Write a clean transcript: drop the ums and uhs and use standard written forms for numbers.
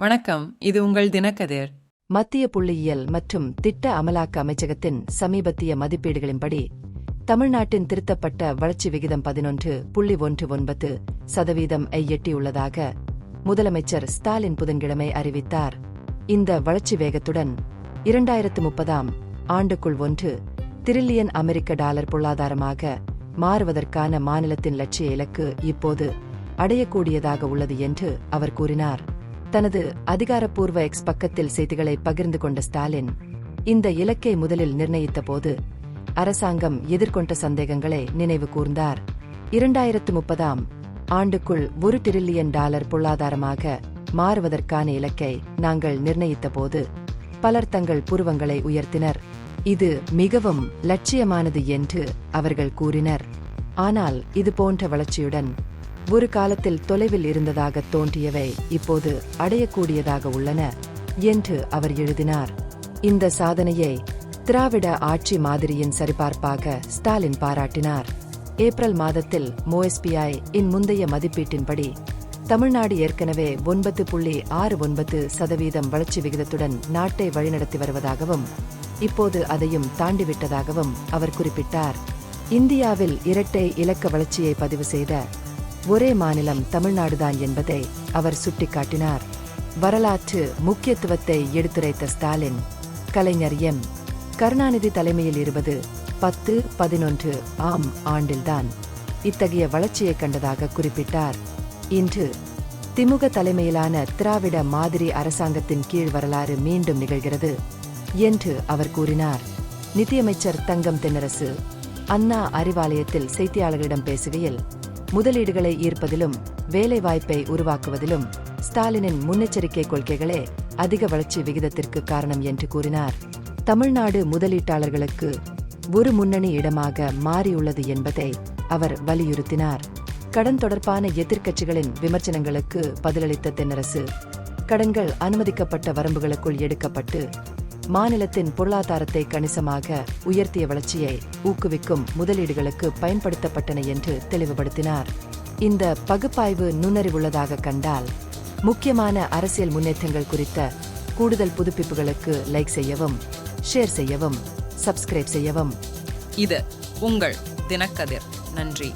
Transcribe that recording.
வணக்கம், இது உங்கள் தினக்கதிர். மத்திய புள்ளியியல் மற்றும் திட்ட அமலாக்க அமைச்சகத்தின் சமீபத்திய மதிப்பீடுகளின்படி தமிழ்நாட்டின் திருத்தப்பட்ட வளர்ச்சி விகிதம் 11.19% எட்டியுள்ளதாக முதலமைச்சர் ஸ்டாலின் புதன்கிழமை அறிவித்தார். இந்த வளர்ச்சி வேகத்துடன் 2030ஆம் ஆண்டுக்குள் $1 டிரில்லியன் பொருளாதாரமாக மாறுவதற்கான மாநிலத்தின் லட்சிய இலக்கு இப்போது அடையக்கூடியதாக உள்ளது என்று அவர் கூறினார். தனது அதிகாரப்பூர்வ எக்ஸ் பக்கத்தில் செய்திகளை பகிர்ந்து கொண்ட ஸ்டாலின், இந்த இலக்கை முதலில் நிர்ணயித்த போது அரசாங்கம் எதிர்கொண்ட சந்தேகங்களை நினைவு கூர்ந்தார். 2030ஆம் ஆண்டுக்குள் $1 டிரில்லியன் பொருளாதாரமாக மாறுவதற்கான இலக்கை நாங்கள் நிர்ணயித்த போது பலர் தங்கள் புருவங்களை உயர்த்தினர். இது மிகவும் லட்சியமானது என்று அவர்கள் கூறினர். ஆனால் இதுபோன்ற வளர்ச்சியுடன் ஒரு காலத்தில் தொலைவில் இருந்ததாக தோன்றியவை இப்போது அடையக்கூடியதாக உள்ளன என்று அவர் எழுதினார். இந்த சாதனையை திராவிட ஆட்சி மாதிரியின் சரிபார்ப்பாக ஸ்டாலின் பாராட்டினார். ஏப்ரல் மாதத்தில் MoSPI இன் முந்தைய மதிப்பீட்டின்படி தமிழ்நாடு ஏற்கனவே 9.69% வளர்ச்சி விகிதத்துடன் நாட்டை வழிநடத்தி வருவதாகவும் இப்போது அதையும் தாண்டிவிட்டதாகவும் அவர் குறிப்பிட்டார். இந்தியாவில் இரட்டை இலக்க வளர்ச்சியை பதிவு செய்த ஒரே மாநிலம் தமிழ்நாடுதான் என்பதை அவர் சுட்டிக்காட்டினார். வரலாற்று முக்கியத்துவத்தை எடுத்துரைத்த ஸ்டாலின், கலைஞர் எம். கருணாநிதி தலைமையில் 2010-11 ஆம் ஆண்டில்தான் இத்தகைய வளர்ச்சியை கண்டதாக குறிப்பிட்டார். இன்று திமுக தலைமையிலான திராவிட மாதிரி அரசாங்கத்தின் கீழ் வரலாறு மீண்டும் நிகழ்கிறது என்று அவர் கூறினார். நிதியமைச்சர் தங்கம் தென்னரசு அண்ணா அறிவாலயத்தில் செய்தியாளர்களிடம் பேசுகையில், முதலீடுகளை ஈர்ப்பதிலும் வேலைவாய்ப்பை உருவாக்குவதிலும் ஸ்டாலினின் முன்னெச்சரிக்கை கொள்கைகளே அதிக வளர்ச்சி விகிதத்திற்கு காரணம் என்று கூறினார். தமிழ்நாடு முதலீட்டாளர்களுக்கு ஒரு முன்னணி இடமாக மாறியுள்ளது என்பதை அவர் வலியுறுத்தினார். கடன் தொடர்பான எதிர்க்கட்சிகளின் விமர்சனங்களுக்கு பதிலளித்த தென்னரசு, கடன்கள் அனுமதிக்கப்பட்ட வரம்புகளுக்குள் எடுக்கப்பட்டு மாநிலத்தின் பொருளாதாரத்தை கணிசமாக உயர்த்திய வளர்ச்சியை ஊக்குவிக்கும் முதலீடுகளுக்கு பயன்படுத்தப்பட்டன என்று தெளிவுபடுத்தினார். இந்த பகுப்பாய்வு நுண்ணறிவுள்ளதாக கண்டால் முக்கியமான அரசியல் முன்னேற்றங்கள் குறித்த கூடுதல் புதுப்பிப்புகளுக்கு லைக் செய்யவும், ஷேர் செய்யவும், சப்ஸ்கிரைப் செய்யவும். இது உங்கள் தினக்கதிர். நன்றி.